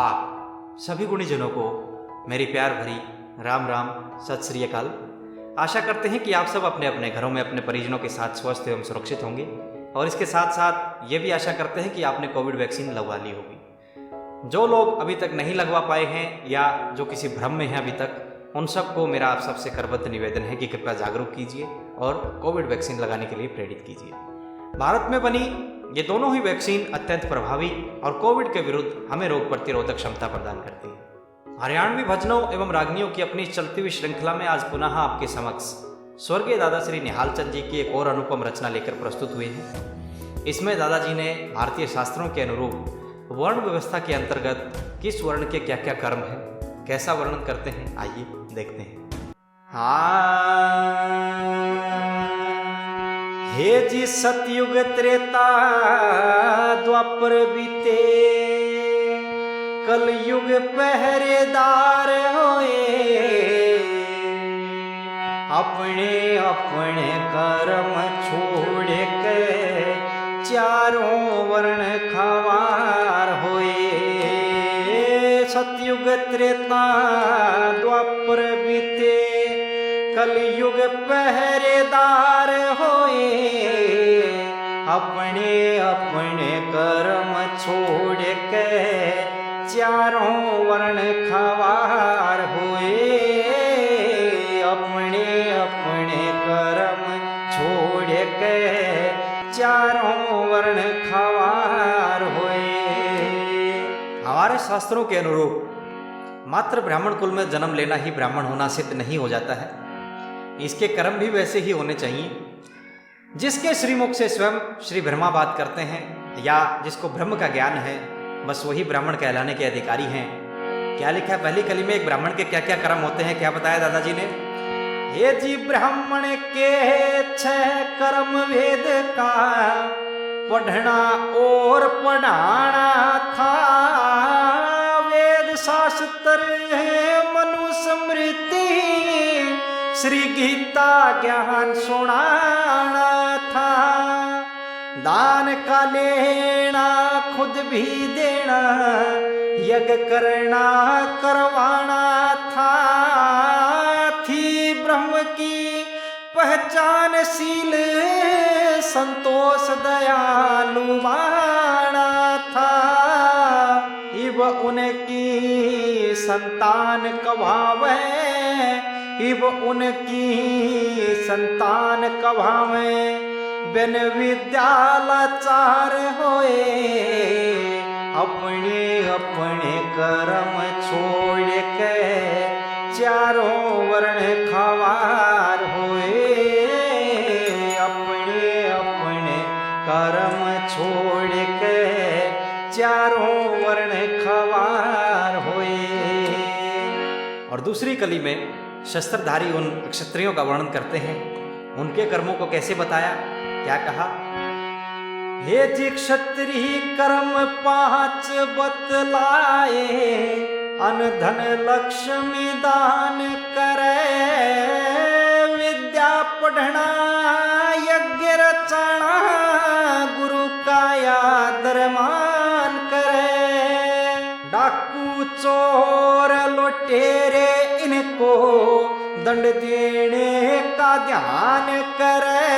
आप सभी गुणीजनों को मेरी प्यार भरी राम राम सत श्री अकाल। आशा करते हैं कि आप सब अपने अपने घरों में अपने परिजनों के साथ स्वस्थ एवं सुरक्षित होंगे और इसके साथ साथ ये भी आशा करते हैं कि आपने कोविड वैक्सीन लगवा ली होगी। जो लोग अभी तक नहीं लगवा पाए हैं या जो किसी भ्रम में हैं अभी तक, उन सबको मेरा आप सबसे करबद्ध निवेदन है कि कृपया जागरूक कीजिए और कोविड वैक्सीन लगाने के लिए प्रेरित कीजिए। भारत में बनी ये दोनों ही वैक्सीन अत्यंत प्रभावी और कोविड के विरुद्ध हमें रोग प्रतिरोधक क्षमता प्रदान करती है। हरियाणवी भजनों एवं रागनियों की अपनी चलती हुई श्रृंखला में आज पुनः आपके समक्ष स्वर्गीय दादा श्री निहाल चंद जी की एक और अनुपम रचना लेकर प्रस्तुत हुए हैं। इसमें दादाजी ने भारतीय शास्त्रों के अनुरूप वर्ण व्यवस्था के अंतर्गत किस वर्ण के क्या क्या कर्म हैं, कैसा वर्णन करते हैं, आइए देखते हैं। हे जी सतयुग त्रेता द्वापर बीते, कलयुग पहरेदार होए, अपने अपने कर्म छोड़ के चारों वर्ण खवार होए। सतयुग त्रेता द्वापर बीते, कलयुग पहरेदार होए, अपने अपने कर्म छोड़ के चारों वर्ण खवार होए, अपने अपने कर्म छोड़ के चारों वर्ण खवार होए। हमारे शास्त्रों के अनुरूप मात्र ब्राह्मण कुल में जन्म लेना ही ब्राह्मण होना सिद्ध नहीं हो जाता है। इसके कर्म भी वैसे ही होने चाहिए। जिसके श्रीमुख से स्वयं श्री ब्रह्मा बात करते हैं या जिसको ब्रह्म का ज्ञान है, बस वही ब्राह्मण कहलाने के अधिकारी हैं। क्या लिखा है पहली कली में, एक ब्राह्मण के क्या क्या कर्म होते हैं, क्या बताया दादाजी ने? हे जी ब्राह्मण के 6 कर्म वेद का पढ़ना और पढ़ाना था, वेद शास्त्र मनुस्मृति श्री गीता ज्ञान सुनाना था, दान का लेना खुद भी देना, यज्ञ करना करवाना था, थी ब्रह्म की पहचानशील संतोष दयालु माना था, इब उनकी संतान कभावे, इब उनकी संतान कभावे, बिन विद्यालाचार होए, अपने अपने कर्म छोड़ के चारों वर्ण खवार होए, अपने अपने कर्म छोड़ के चारों वर्ण खवार होए। और दूसरी कली में शस्त्रधारी उन क्षत्रियों का वर्णन करते हैं। उनके कर्मों को कैसे बताया, क्या कहा? हे जी क्षत्रिय कर्म 5 बतलाए, अन्न धन लक्ष्मी दान करे, विद्या पढ़ना यज्ञ रचना, गुरु का आदर मान करे, डाकू चोर लुटेरे इनको दंड देने का ध्यान करे,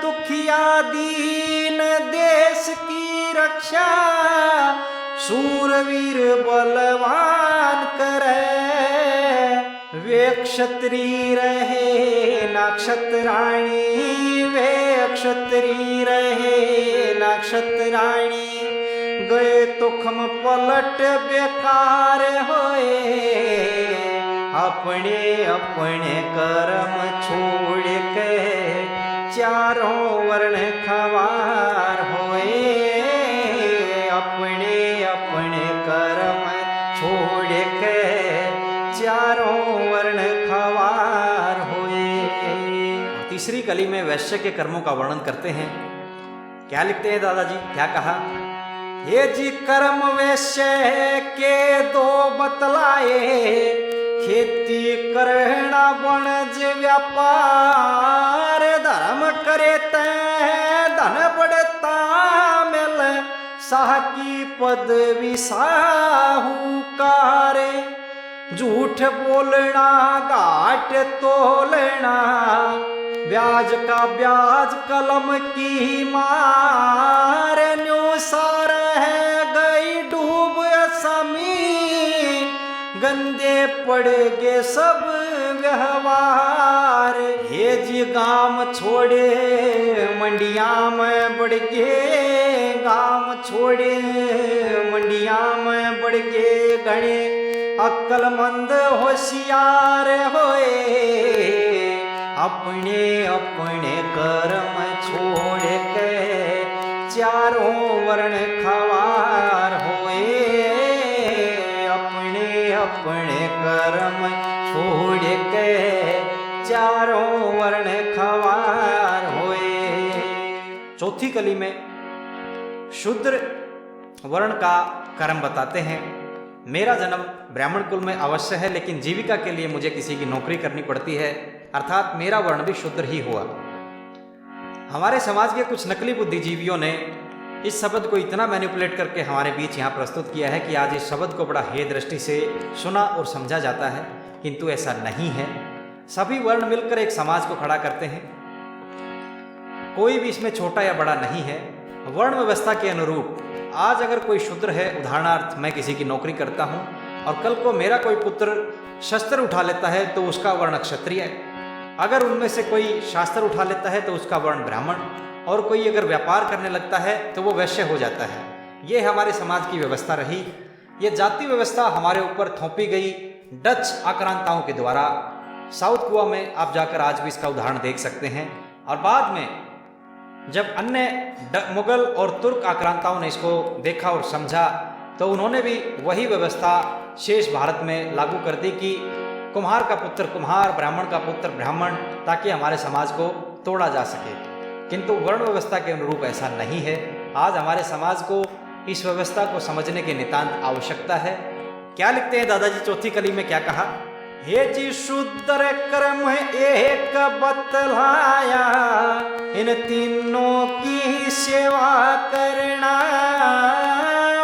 दुखिया दीन देश की रक्षा, शूरवीर बलवान करे, वे क्षत्रिय रहे नक्षत्राणी, वे क्षत्रिय रहे नक्षत्राणी, गए तुखम पलट बेकार होए, अपने अपने कर्म छोड़ के चारों वर्ण खवार होए, अपने अपने कर्म छोड़ के चारों वर्ण खवार होए। तीसरी कली में वैश्य के कर्मों का वर्णन करते हैं। क्या लिखते हैं दादाजी, क्या कहा? हे जी कर्म वैश्य के 2 बतलाए, खेती करना वणज व्यापार, धर्म करे तै धन बढ़ता मिल, शाह की पदवी साहूकार, झूठ बोलना घाट तोलना, ब्याज का ब्याज कलम की मार, न्यू सार है गई डूब असमी, गंदे पड़ गए सब व्यवहार। ये जी गाम छोड़े मंडिया में बढ़ गए, गाम छोड़े मंडिया में बढ़ गए, घने अक्लमंद होशियार होए, अपने अपने कर्म छोड़ के चारों वर्ण खवार होए, अपने अपने कर्म छोड़ के चारों वर्ण खवार होए। चौथी कली में शूद्र वर्ण का कर्म बताते हैं। मेरा जन्म ब्राह्मण कुल में अवश्य है, लेकिन जीविका के लिए मुझे किसी की नौकरी करनी पड़ती है, अर्थात मेरा वर्ण भी शूद्र ही हुआ। हमारे समाज के कुछ नकली बुद्धिजीवियों ने इस शब्द को इतना मैनिपुलेट करके हमारे बीच यहाँ प्रस्तुत किया है कि आज इस शब्द को बड़ा हेय दृष्टि से सुना और समझा जाता है, किंतु ऐसा नहीं है। सभी वर्ण मिलकर एक समाज को खड़ा करते हैं, कोई भी इसमें छोटा या बड़ा नहीं है। वर्ण व्यवस्था के अनुरूप आज अगर कोई शूद्र है, उदाहरणार्थ मैं किसी की नौकरी करता हूँ और कल को मेरा कोई पुत्र शस्त्र उठा लेता है तो उसका वर्ण क्षत्रिय है, अगर उनमें से कोई शास्त्र उठा लेता है तो उसका वर्ण ब्राह्मण, और कोई अगर व्यापार करने लगता है तो वो वैश्य हो जाता है। ये हमारे समाज की व्यवस्था रही। ये जाति व्यवस्था हमारे ऊपर थोपी गई डच आक्रांताओं के द्वारा। साउथ गोवा में आप जाकर आज भी इसका उदाहरण देख सकते हैं। और बाद में जब अन्य मुगल और तुर्क आक्रांताओं ने इसको देखा और समझा तो उन्होंने भी वही व्यवस्था शेष भारत में लागू कर दी कि कुम्हार का पुत्र कुम्हार, ब्राह्मण का पुत्र ब्राह्मण, ताकि हमारे समाज को तोड़ा जा सके। किंतु वर्ण व्यवस्था के अनुरूप ऐसा नहीं है। आज हमारे समाज को इस व्यवस्था को समझने की नितांत आवश्यकता है। क्या लिखते हैं दादाजी चौथी कली में, क्या कहा? हे जी शूद्र कर्म एक बतलाया, इन तीनों की सेवा करना,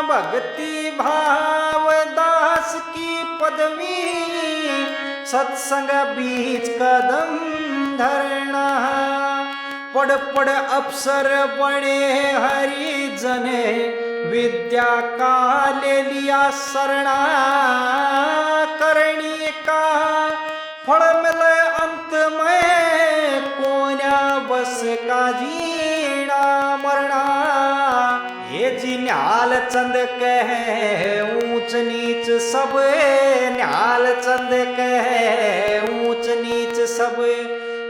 भक्ति भाव दास की पदवी, सत्संग बीच कदम धरना, पढ़ पढ़ अफसर बड़े हरिजन, विद्या का ले लिया शरणा, करनी का फल मिले अंत में, कोन्या बस का जीना मरना। ये जी न्याल चंद कहे ऊंच नीच सब, न्याल चंद कहे ऊंच नीच सब,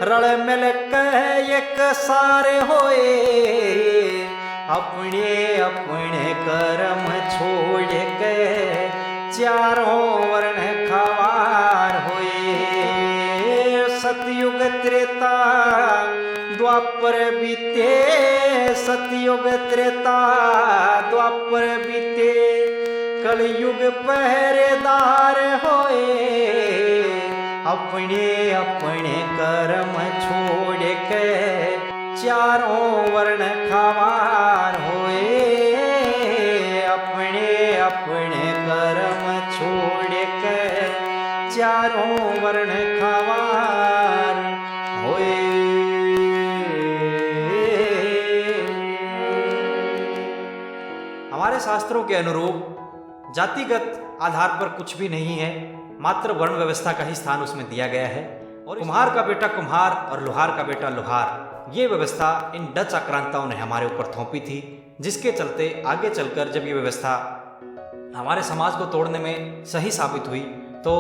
रल मिल कह एक सारे होए, अपने अपने कर्म छोड़ के चारों वर्ण खवार होए। सतयुग त्रेता द्वापर बीते, सतयुग त्रेता द्वापर बीते, कलयुग पहरेदार होए, अपने अपने कर्म छोड़ के चारों वर्ण खवार होए, अपने अपने कर्म छोड़ के चारों वर्ण खवार होए। हमारे शास्त्रों के अनुरूप जातिगत आधार पर कुछ भी नहीं है, मात्र वर्ण व्यवस्था का ही स्थान उसमें दिया गया है। और कुम्हार का बेटा कुम्हार और लोहार का बेटा लोहार, ये व्यवस्था इन डच आक्रांताओं ने हमारे ऊपर थोपी थी, जिसके चलते आगे चलकर जब ये व्यवस्था हमारे समाज को तोड़ने में सही साबित हुई तो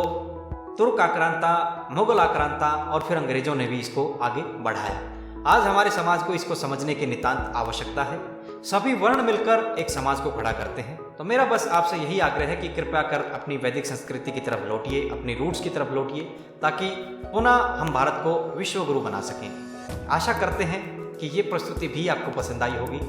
तुर्क आक्रांता, मुगल आक्रांता और फिर अंग्रेजों ने भी इसको आगे बढ़ाया। आज हमारे समाज को इसको समझने की नितांत आवश्यकता है। सभी वर्ण मिलकर एक समाज को खड़ा करते हैं। तो मेरा बस आपसे यही आग्रह है कि कृपया कर अपनी वैदिक संस्कृति की तरफ लौटिए, अपनी रूट्स की तरफ लौटिए, ताकि पुनः हम भारत को विश्व गुरु बना सकें। आशा करते हैं कि ये प्रस्तुति भी आपको पसंद आई होगी।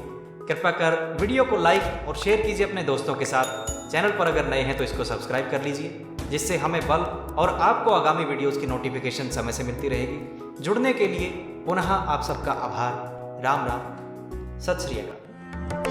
कृपया कर वीडियो को लाइक और शेयर कीजिए अपने दोस्तों के साथ। चैनल पर अगर नए हैं तो इसको सब्सक्राइब कर लीजिए, जिससे हमें बल और आपको आगामी वीडियोस की नोटिफिकेशन समय से मिलती रहेगी। जुड़ने के लिए पुनः आप सबका आभार। राम राम, सत श्री अकाल।